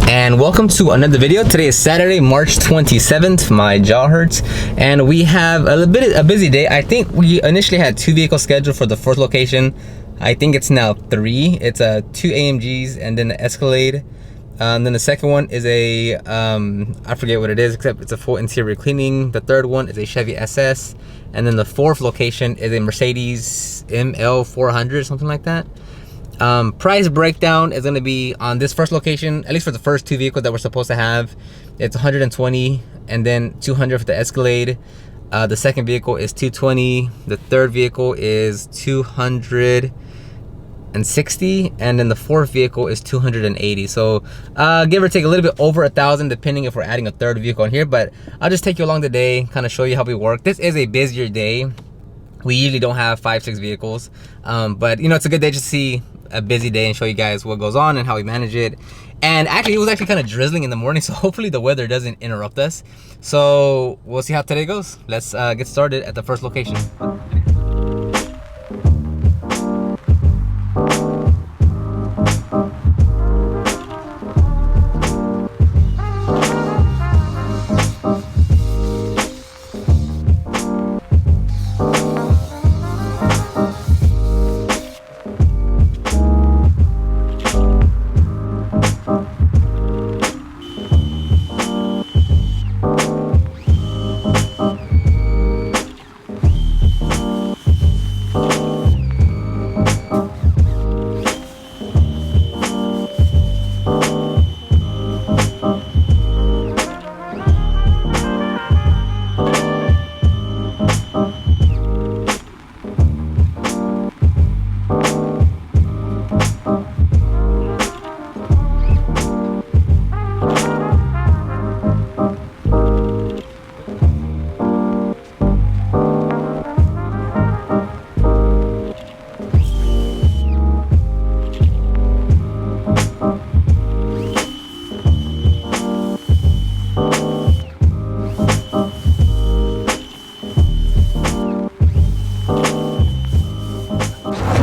And welcome to another video. Today is Saturday, March 27th. My jaw hurts, and we have a busy day. I think we initially had 2 vehicles scheduled for the fourth location. I think it's now 3. It's 2 AMGs and then an Escalade. Then the second one is a I forget what it is, except it's a full interior cleaning. The third one is a Chevy SS, and then the fourth location is a Mercedes ML400, something like that. Price breakdown is going to be on this first location, at least for the first 2 vehicles that we're supposed to have. It's 120 and then 200 for the Escalade. The second vehicle is 220. The third vehicle is 260, and then the fourth vehicle is 280. So give or take a little bit over 1,000, depending if we're adding a third vehicle in here. But I'll just take you along the day, kind of show you how we work. This is a busier day. We usually don't have 5-6 vehicles, but you know, it's a good day just to see a busy day and show you guys what goes on and how we manage it. And actually, it was actually kind of drizzling in the morning, so hopefully the weather doesn't interrupt us. So we'll see how today goes. Let's get started at the first location.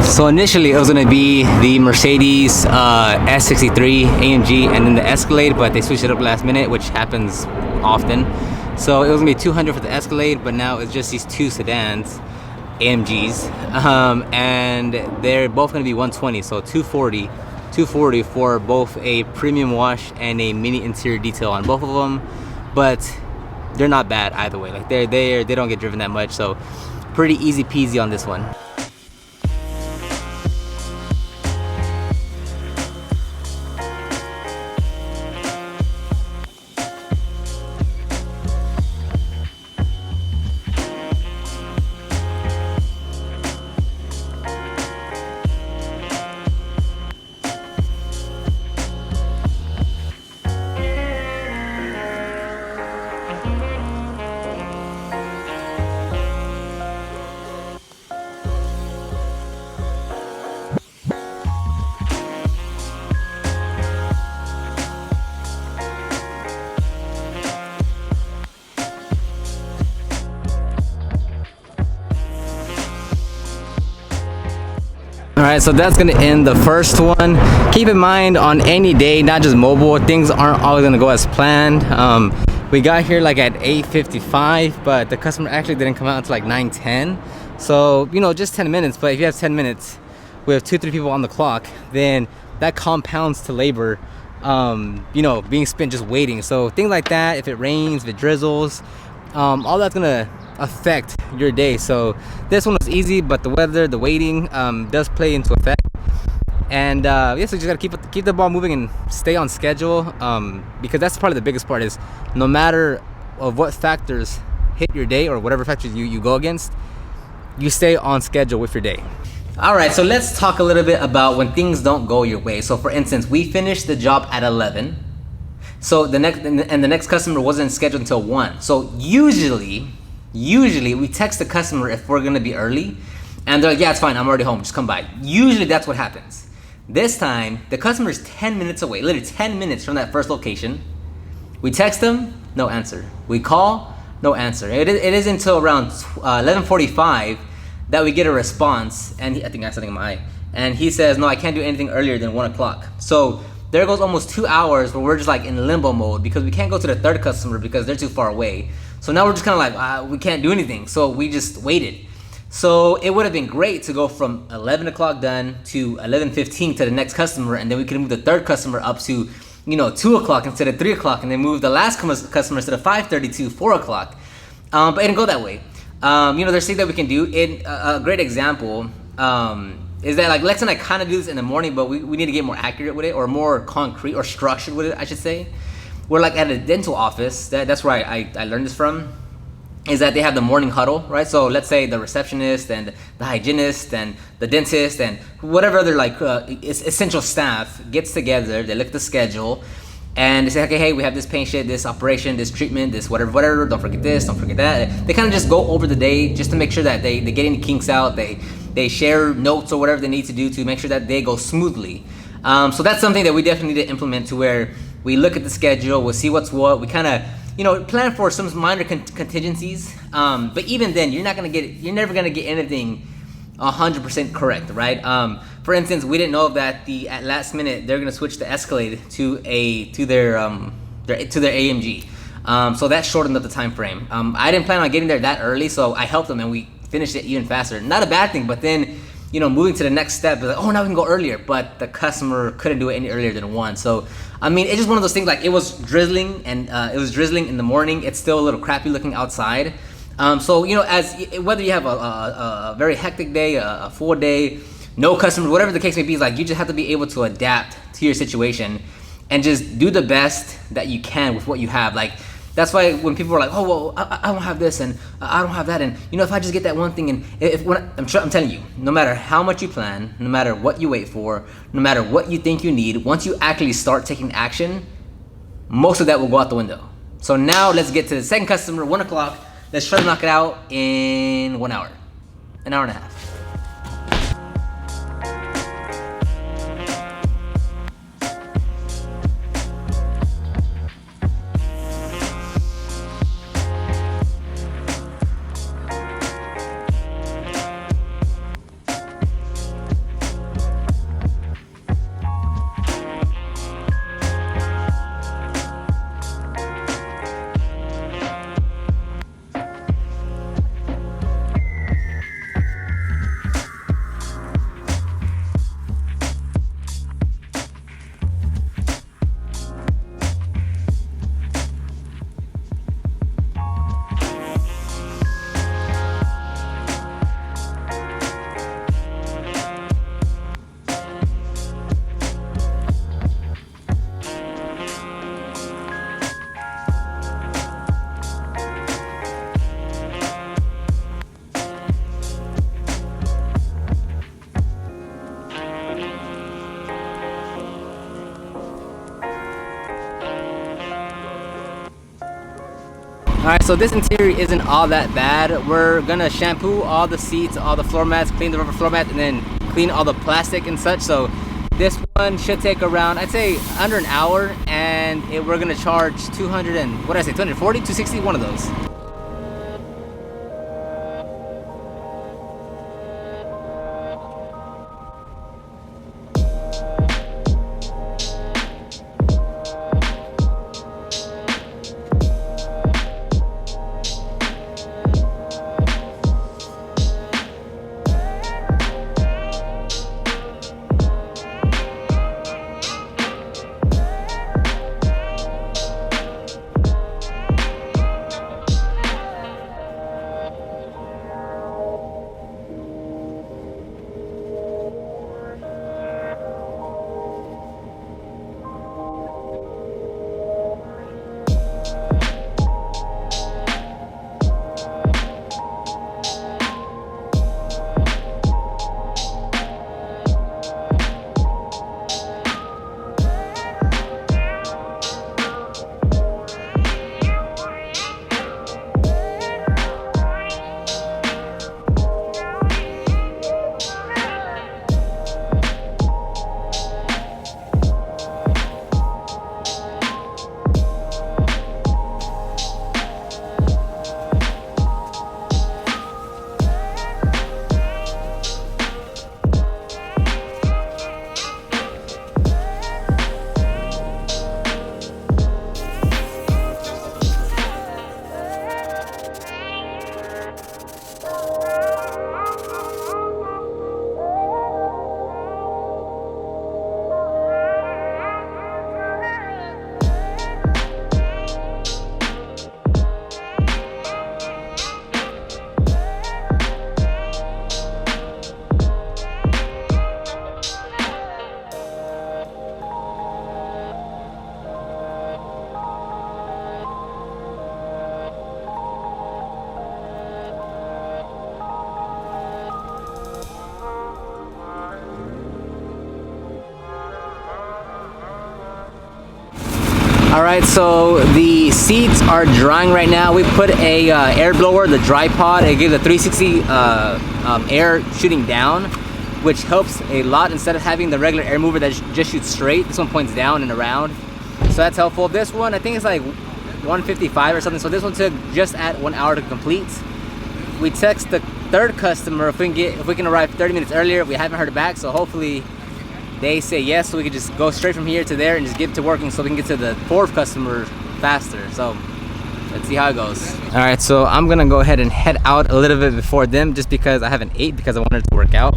So initially it was going to be the Mercedes S63 AMG and then the Escalade, but they switched it up last minute, which happens often. So it was going to be 200 for the Escalade, but now it's just these 2 sedans, AMGs, and they're both going to be 120, so 240 for both a premium wash and a mini interior detail on both of them. But they're not bad either way. Like they don't get driven that much, so pretty easy peasy on this one. Alright, so that's going to end the first one. Keep in mind, on any day, not just mobile, things aren't always going to go as planned. We got here like at 8:55, but the customer actually didn't come out until like 9:10. So, you know, just 10 minutes. But if you have 10 minutes with 2-3 people on the clock, then that compounds to labor, you know, being spent just waiting. So things like that, if it rains, if it drizzles, all that's going to affect your day. So this one was easy, but the weather, the waiting does play into effect. And yeah, so you just gotta keep the ball moving and stay on schedule, because that's probably the biggest part, is no matter of what factors hit your day or whatever factors you go against, you stay on schedule with your day. All right, so let's talk a little bit about when things don't go your way. So for instance, we finished the job at 11, so the next customer wasn't scheduled until 1. So usually we text the customer if we're gonna be early, and they're like, yeah, it's fine, I'm already home, just come by. Usually that's what happens. This time, the customer is 10 minutes away, literally 10 minutes from that first location. We text them, no answer. We call, no answer. It is until around 11:45 that we get a response, and I think I have something in my eye, and he says, no, I can't do anything earlier than 1 o'clock. So there goes almost 2 hours where we're just like in limbo mode because we can't go to the third customer because they're too far away. So now we're just kind of like, we can't do anything. So we just waited. So it would have been great to go from 11 o'clock done to 11:15 to the next customer, and then we could move the third customer up to 2 o'clock instead of 3 o'clock, and then move the last customer instead of 5:30 to 4 o'clock. But it didn't go that way. There's things that we can do. A great example is that like Lex and I kind of do this in the morning, but we need to get more accurate with it, or more concrete or structured with it, I should say. We're like at a dental office. That's where I learned this from. Is that they have the morning huddle, right? So let's say the receptionist and the hygienist and the dentist and whatever other like essential staff gets together. They look at the schedule and they say, okay, hey, we have this patient, this operation, this treatment, this whatever. Don't forget this, don't forget that. They kind of just go over the day just to make sure that they get any kinks out. They share notes or whatever they need to do to make sure that they go smoothly. So that's something that we definitely need to implement, to where we look at the schedule, we'll see what's what. We kind of plan for some minor contingencies, but even then, you're never gonna get anything 100% correct, right? For instance, we didn't know that at last minute they're gonna switch the Escalade to their AMG, so that shortened up the time frame. I didn't plan on getting there that early, so I helped them and we finished it even faster. Not a bad thing, but then moving to the next step, like, oh, now we can go earlier, but the customer couldn't do it any earlier than 1. So, I mean, it's just one of those things, like, it was drizzling, and it was drizzling in the morning. It's still a little crappy looking outside. So, whether you have a very hectic day, a full day, no customers, whatever the case may be, like, you just have to be able to adapt to your situation and just do the best that you can with what you have. Like, that's why when people are like, oh, well, I don't have this and I don't have that, and if I just get that one thing, and I'm telling you, no matter how much you plan, no matter what you wait for, no matter what you think you need, once you actually start taking action, most of that will go out the window. So now let's get to the second customer, 1 o'clock. Let's try to knock it out in 1 hour, an hour and a half. Alright, so this interior isn't all that bad. We're gonna shampoo all the seats, all the floor mats, clean the rubber floor mat, and then clean all the plastic and such. So this one should take around, I'd say, under an hour, and we're gonna charge 200 and, what did I say, 240, 260, one of those. All right, so the seats are drying right now. We put a air blower, the dry pod. It gives a 360 air shooting down, which helps a lot. Instead of having the regular air mover that just shoots straight, this one points down and around. So that's helpful. This one, I think it's like 155 or something. So this one took just at 1 hour to complete. We text the third customer if we can arrive 30 minutes earlier. We haven't heard back, so hopefully they say yes, so we can just go straight from here to there and just get to working so we can get to the fourth customer faster. So let's see how it goes. All right, so I'm gonna go ahead and head out a little bit before them just because I haven't ate because I wanted to work out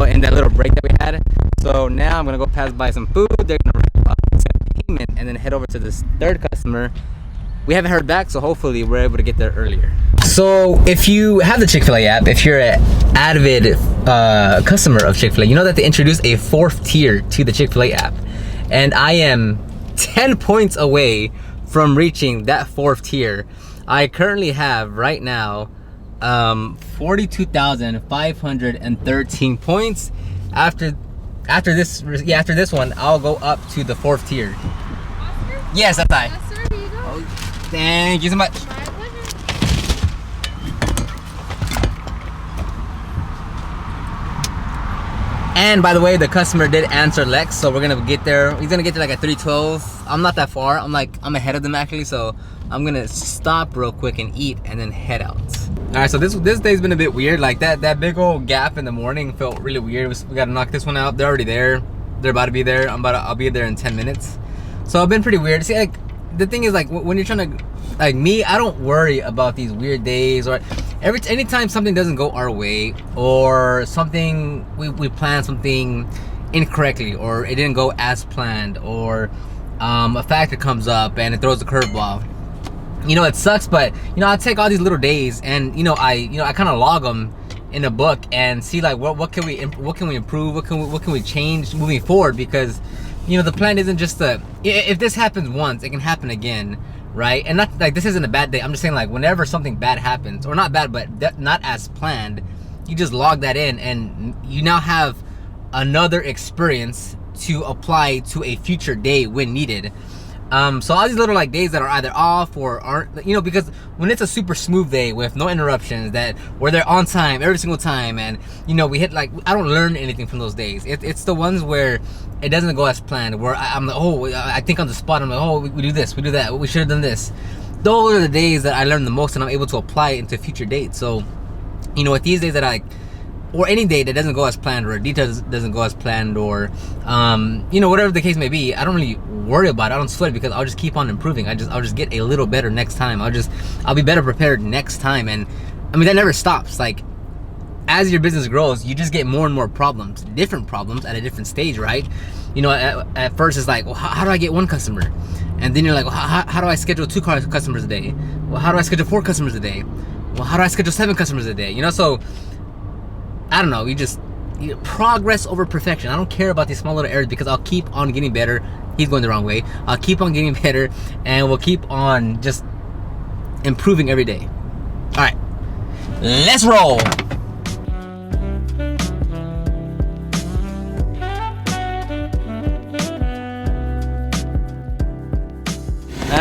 in that little break that we had. So now I'm gonna go pass by some food. They're gonna accept payment and then head over to this third customer. We haven't heard back, so hopefully we're able to get there earlier. So if you have the Chick-fil-A app, if you're an avid customer of Chick-fil-A, you know that they introduced a 4th tier to the Chick-fil-A app. And I am 10 points away from reaching that 4th tier. I currently have right now 42,513 points. After this one, I'll go up to the 4th tier. Oscar? Yes, that's I. Yes, sir. Here you go. Oh, thank you so much. My pleasure. And by the way, the customer did answer Lex, so we're gonna get there. He's gonna get there like at 3:12. I'm not that far. I'm ahead of them actually, so I'm gonna stop real quick and eat and then head out. All right, so this day's been a bit weird. Like that big old gap in the morning felt really weird. We gotta knock this one out. They're already there. They're about to be there. I'll be there in 10 minutes. So it's been pretty weird. See, like the thing is, like when you're trying to, like me, I don't worry about these weird days or anytime something doesn't go our way or something we plan something incorrectly or it didn't go as planned or a factor comes up and it throws a curveball. You know, it sucks, but you know, I take all these little days and I kind of log them in a book and see like what can we improve, what can we change moving forward, because you know the plan isn't just if this happens once, it can happen again, right? And not like this isn't a bad day. I'm just saying like whenever something bad happens, or not bad, but not as planned, you just log that in and you now have another experience to apply to a future day when needed. So all these little like days that are either off or aren't, you know, because when it's a super smooth day with no interruptions, that where they're on time every single time, and you know we hit like, I don't learn anything from those days. It's the ones where it doesn't go as planned, where I'm like, oh, I think on the spot, I'm like, oh, we do this, we do that, we should have done this. Those are the days that I learn the most and I'm able to apply it into future dates. So you know, with these days that or any day that doesn't go as planned, or a detail doesn't go as planned, or you know, whatever the case may be, I don't really worry about it. I don't sweat it because I'll just keep on improving. I'll just get a little better next time. I'll be better prepared next time. And I mean, that never stops. Like as your business grows, you just get more and more problems, different problems at a different stage, right? You know, at first it's like, well, how do I get one customer? And then you're like, well, how do I schedule 2 customers a day? Well, how do I schedule 4 customers a day? Well, how do I schedule 7 customers a day? You know, so I don't know, you progress over perfection. I don't care about these small little errors because I'll keep on getting better. He's going the wrong way. I'll keep on getting better and we'll keep on just improving every day. All right, let's roll.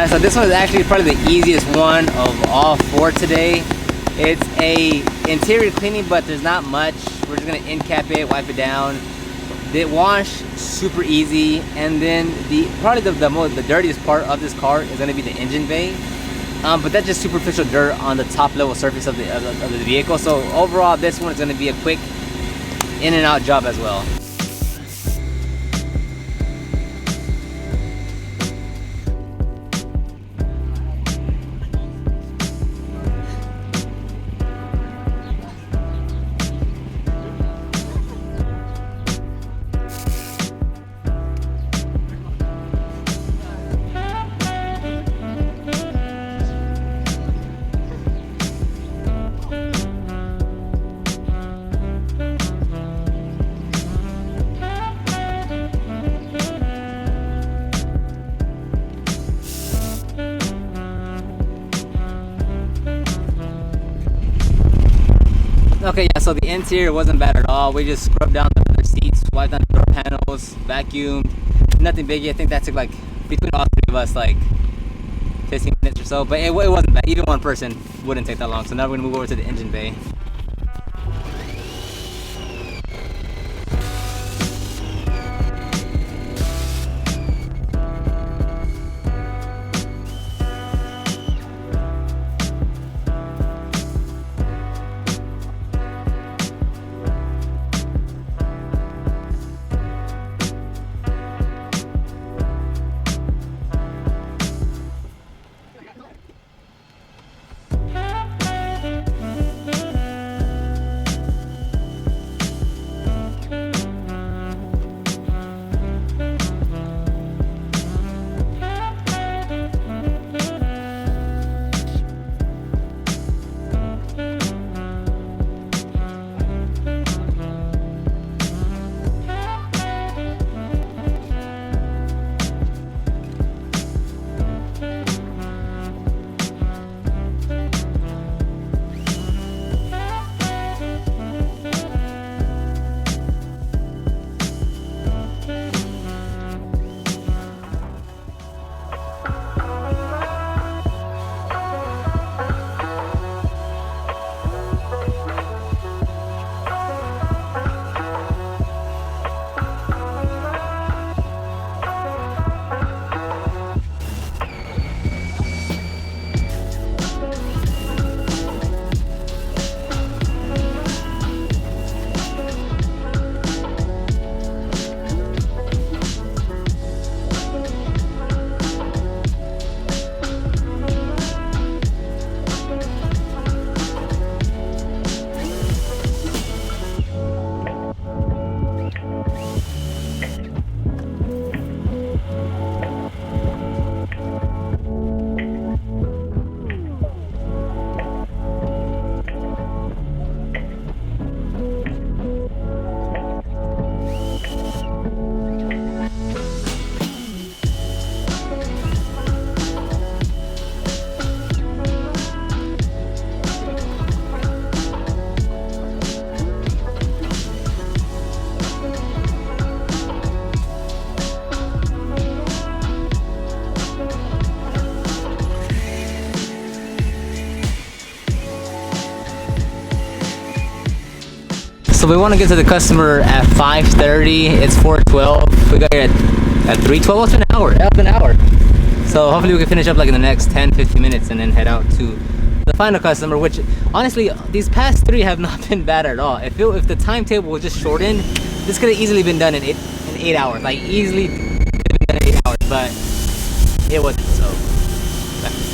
So this one is actually probably the easiest one of all 4 today. It's a interior cleaning, but there's not much. We're just gonna end cap it, wipe it down. The wash, super easy. And then probably the dirtiest part of this car is gonna be the engine bay. But that's just superficial dirt on the top level surface of the vehicle. So overall, this one is gonna be a quick in and out job as well. Okay, yeah, so the interior wasn't bad at all. We just scrubbed down the leather seats, wiped down the door panels, vacuumed. Nothing biggie. I think that took like between all three of us like 15 minutes or so, but it wasn't bad. Even one person wouldn't take that long. So now we're gonna move over to the engine bay. So we want to get to the customer at 5:30. It's 4:12. We got here at 3:12. It's been an hour. Yeah, it's been an hour. So hopefully we can finish up like in the next 10-15 minutes and then head out to the final customer, which honestly these past three have not been bad at all. If the timetable was just shortened, this could have easily been done in 8 hours. Like easily could have been done in 8 hours, but it wasn't. So that's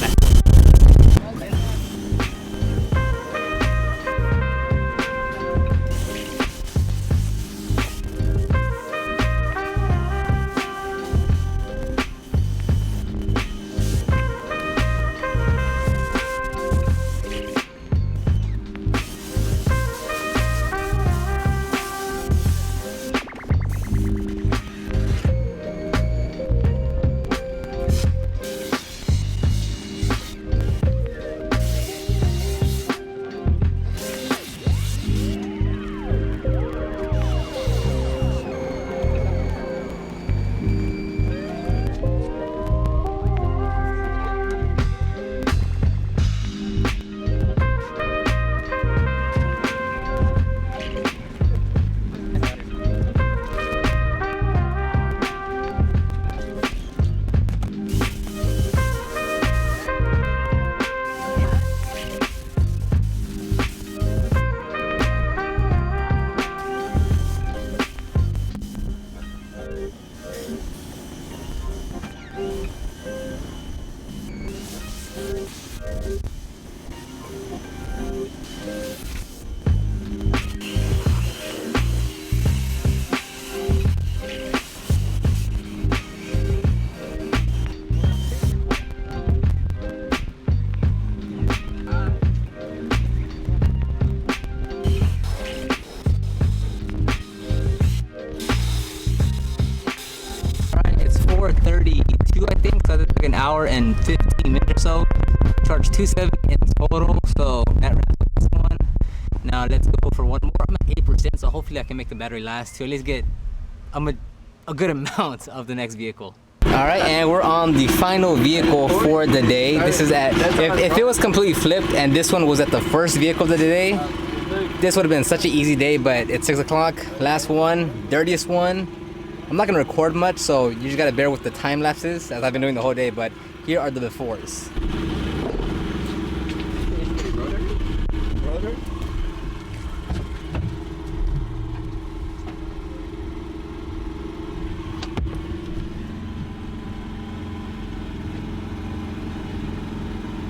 an hour and 15 minutes or so. Charged $270 in total, so that wraps up this one. Now let's go for one more. I'm at 8%, so hopefully I can make the battery last to at least get a good amount of the next vehicle. All right, and we're on the final vehicle for the day. This is at, if it was completely flipped and this one was at the first vehicle of the day, this would have been such an easy day, but it's 6 o'clock. Last one, dirtiest one. I'm not gonna record much, so you just gotta bear with the time lapses as I've been doing the whole day, but here are the befores.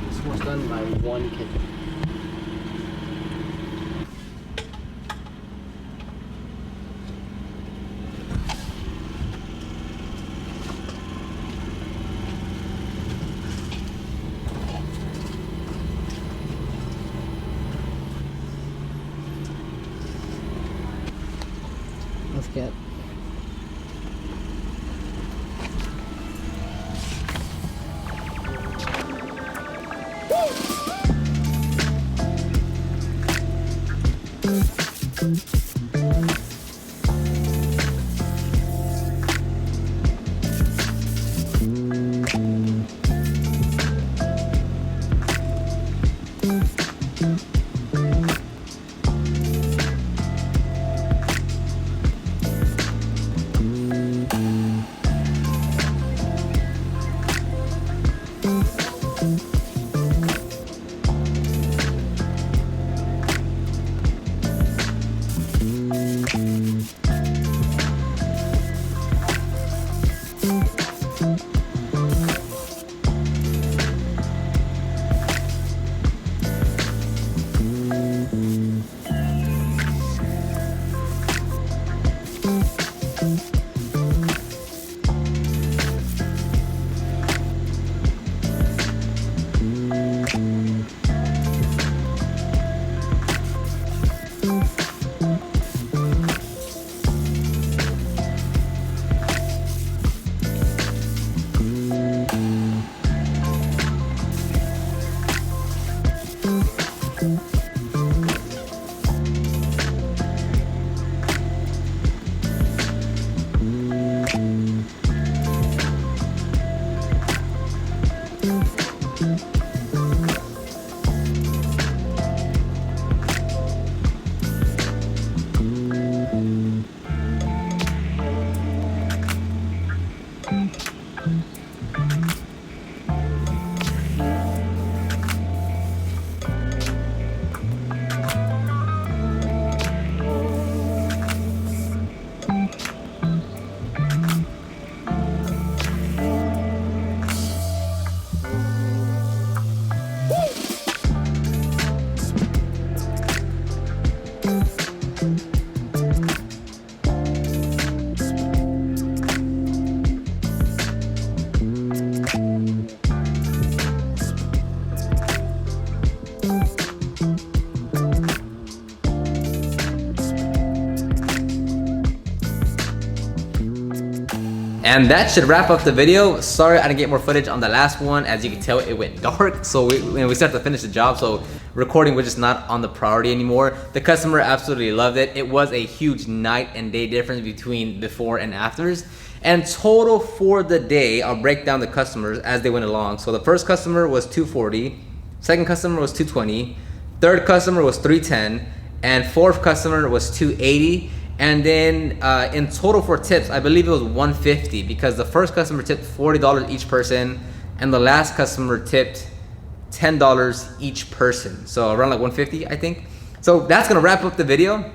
This was done by one kid. Let's get. And that should wrap up the video. Sorry I didn't get more footage on the last one. As you can tell, it went dark, so we still have to finish the job, so recording was just not on the priority anymore. The customer absolutely loved it. It was a huge night and day difference between before and afters. And total for the day, I'll break down the customers as they went along. So the first customer was $240, second customer was $220, third customer was $310, and fourth customer was $280. And then in total for tips, I believe it was $150 because the first customer tipped $40 each person and the last customer tipped $10 each person. So around like $150, I think. So that's gonna wrap up the video.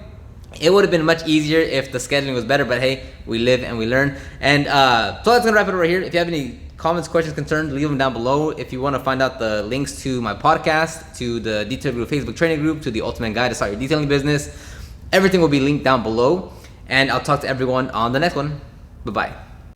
It would have been much easier if the scheduling was better, but hey, we live and we learn. And so that's gonna wrap it right here. If you have any comments, questions, concerns, leave them down below. If you wanna find out the links to my podcast, to the Detail Guru Facebook training group, to the Ultimate Guide to Start Your Detailing Business, everything will be linked down below. And I'll talk to everyone on the next one. Bye-bye.